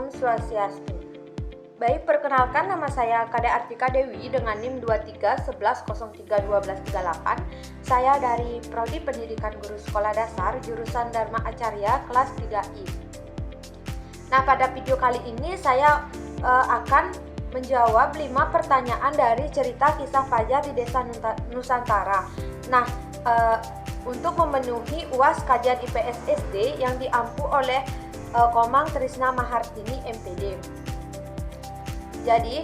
Swastiastu. Baik, perkenalkan, nama saya Kade Artika Dewi dengan NIM 2311031238. Saya dari Prodi Pendidikan Guru Sekolah Dasar jurusan Dharma Acarya kelas 3I. Nah, pada video kali ini saya akan menjawab 5 pertanyaan dari cerita kisah Fajar di Desa Nusantara. Nah, untuk memenuhi UAS kajian IPS SD yang diampu oleh Komang Trisna Mahartini MPD. Jadi,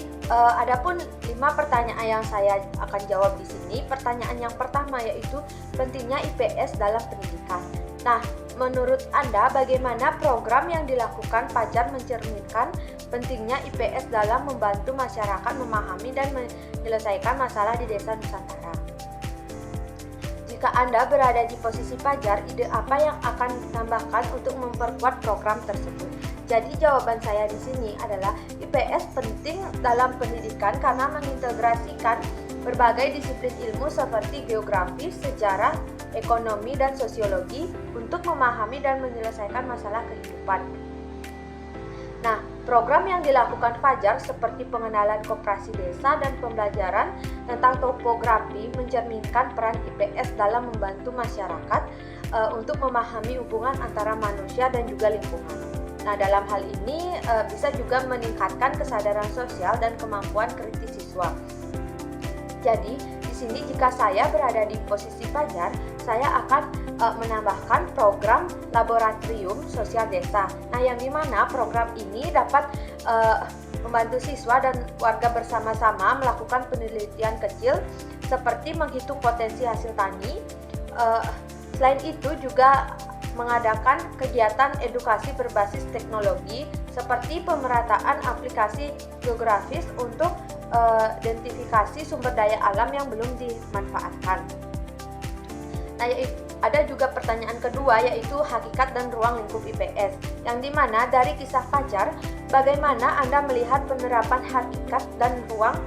adapun 5 pertanyaan yang saya akan jawab di sini. Pertanyaan yang pertama yaitu pentingnya IPS dalam pendidikan. Nah, menurut Anda bagaimana program yang dilakukan Fajar mencerminkan pentingnya IPS dalam membantu masyarakat memahami dan menyelesaikan masalah di Desa Nusantara? Jika Anda berada di posisi Fajar, ide apa yang akan ditambahkan untuk memperkuat program tersebut? Jadi jawaban saya di sini adalah IPS penting dalam pendidikan karena mengintegrasikan berbagai disiplin ilmu seperti geografi, sejarah, ekonomi, dan sosiologi untuk memahami dan menyelesaikan masalah kehidupan. Nah, program yang dilakukan Fajar seperti pengenalan koperasi desa dan pembelajaran tentang topografi mencerminkan peran IPS dalam membantu masyarakat untuk memahami hubungan antara manusia dan juga lingkungan. Nah, dalam hal ini bisa juga meningkatkan kesadaran sosial dan kemampuan kritis siswa. Jadi, di sini jika saya berada di posisi Fajar, saya akan menambahkan program laboratorium sosial desa. Nah, yang dimana program ini dapat membantu siswa dan warga bersama-sama melakukan penelitian kecil seperti menghitung potensi hasil tani. Selain itu juga mengadakan kegiatan edukasi berbasis teknologi seperti pemerataan aplikasi geografis untuk identifikasi sumber daya alam yang belum dimanfaatkan. Nah, ada juga pertanyaan kedua yaitu hakikat dan ruang lingkup IPS, yang dimana dari kisah Fajar, bagaimana Anda melihat penerapan hakikat dan ruang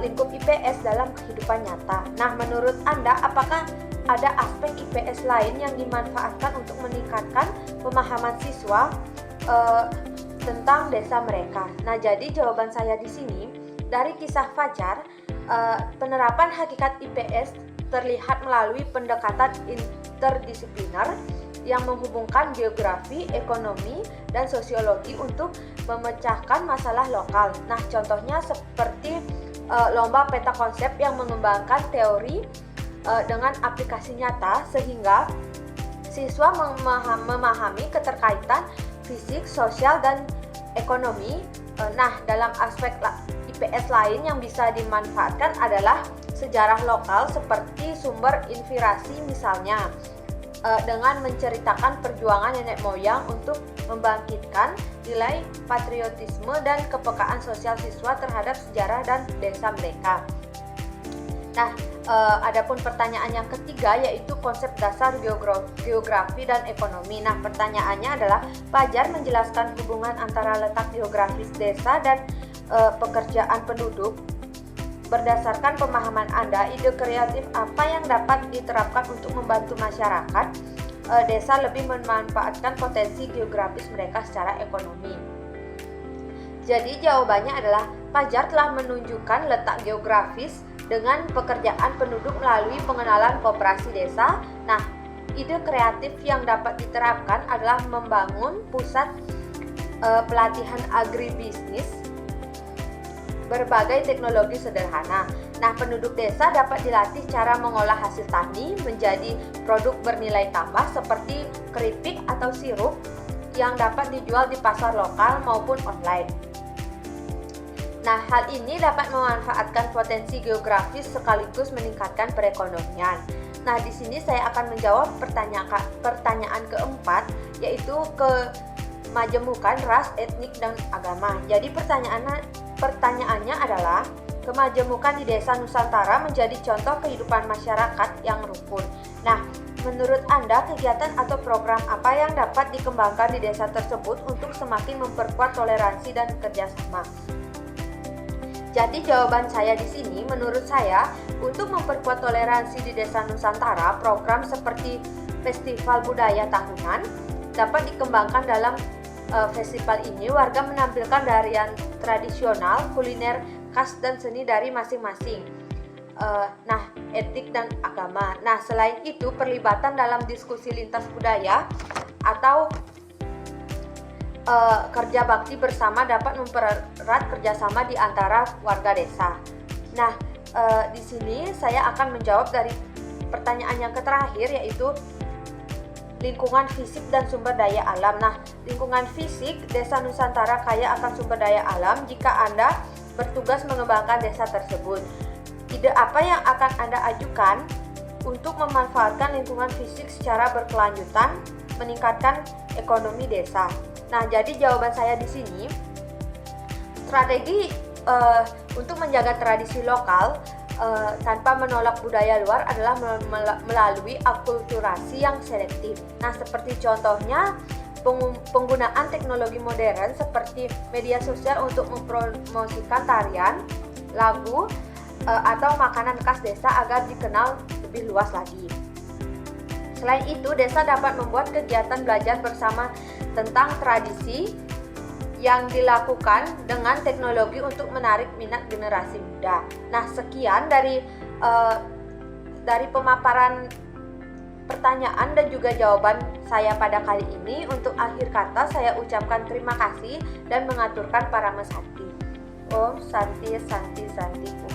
lingkup IPS dalam kehidupan nyata? Nah, menurut Anda apakah ada aspek IPS lain yang dimanfaatkan untuk meningkatkan pemahaman siswa tentang desa mereka? Nah, jadi jawaban saya di sini dari kisah Fajar, penerapan hakikat IPS terlihat melalui pendekatan interdisipliner yang menghubungkan geografi, ekonomi, dan sosiologi untuk memecahkan masalah lokal. Nah, contohnya seperti lomba peta konsep yang mengembangkan teori dengan aplikasi nyata sehingga siswa memahami keterkaitan fisik, sosial, dan ekonomi. Nah, dalam aspek IPS lain yang bisa dimanfaatkan adalah sejarah lokal seperti sumber inspirasi, misalnya dengan menceritakan perjuangan nenek moyang untuk membangkitkan nilai patriotisme dan kepekaan sosial siswa terhadap sejarah dan desa mereka. Nah, adapun pertanyaan yang ketiga yaitu konsep dasar geografi dan ekonomi. Nah, pertanyaannya adalah Fajar menjelaskan hubungan antara letak geografis desa dan pekerjaan penduduk. Berdasarkan pemahaman Anda, ide kreatif apa yang dapat diterapkan untuk membantu masyarakat desa lebih memanfaatkan potensi geografis mereka secara ekonomi? Jadi jawabannya adalah Fajar telah menunjukkan letak geografis dengan pekerjaan penduduk melalui pengenalan koperasi desa. Nah, ide kreatif yang dapat diterapkan adalah membangun pusat pelatihan agribisnis berbagai teknologi sederhana. Nah, penduduk desa dapat dilatih cara mengolah hasil tani menjadi produk bernilai tambah seperti keripik atau sirup yang dapat dijual di pasar lokal maupun online. Nah, hal ini dapat memanfaatkan potensi geografis sekaligus meningkatkan perekonomian. Nah, di sini saya akan menjawab pertanyaan keempat, yaitu kemajemukan ras, etnik, dan agama. Jadi pertanyaannya adalah kemajemukan di Desa Nusantara menjadi contoh kehidupan masyarakat yang rukun. Nah, menurut Anda kegiatan atau program apa yang dapat dikembangkan di desa tersebut untuk semakin memperkuat toleransi dan kerjasama? Jadi jawaban saya di sini, menurut saya, untuk memperkuat toleransi di Desa Nusantara, program seperti Festival Budaya Tahunan dapat dikembangkan dalam festival ini warga menampilkan tarian tradisional, kuliner khas dan seni dari masing-masing. Etik dan agama. Nah, selain itu perlibatan dalam diskusi lintas budaya atau kerja bakti bersama dapat mempererat kerjasama di antara warga desa. Nah, di sini saya akan menjawab dari pertanyaan yang terakhir, yaitu lingkungan fisik dan sumber daya alam. Nah, lingkungan fisik, Desa Nusantara kaya akan sumber daya alam jika Anda bertugas mengembangkan desa tersebut. Ide apa yang akan Anda ajukan untuk memanfaatkan lingkungan fisik secara berkelanjutan, meningkatkan ekonomi desa? Nah, jadi jawaban saya di sini, strategi untuk menjaga tradisi lokal tanpa menolak budaya luar adalah melalui akulturasi yang selektif. Nah, seperti contohnya penggunaan teknologi modern seperti media sosial untuk mempromosikan tarian, lagu, atau makanan khas desa agar dikenal lebih luas lagi. Selain itu, desa dapat membuat kegiatan belajar bersama tentang tradisi yang dilakukan dengan teknologi untuk menarik minat generasi muda. Nah, sekian dari pemaparan pertanyaan dan juga jawaban saya pada kali ini. Untuk akhir kata saya ucapkan terima kasih dan mengaturkan para mesati. Om Santi Santi Santi.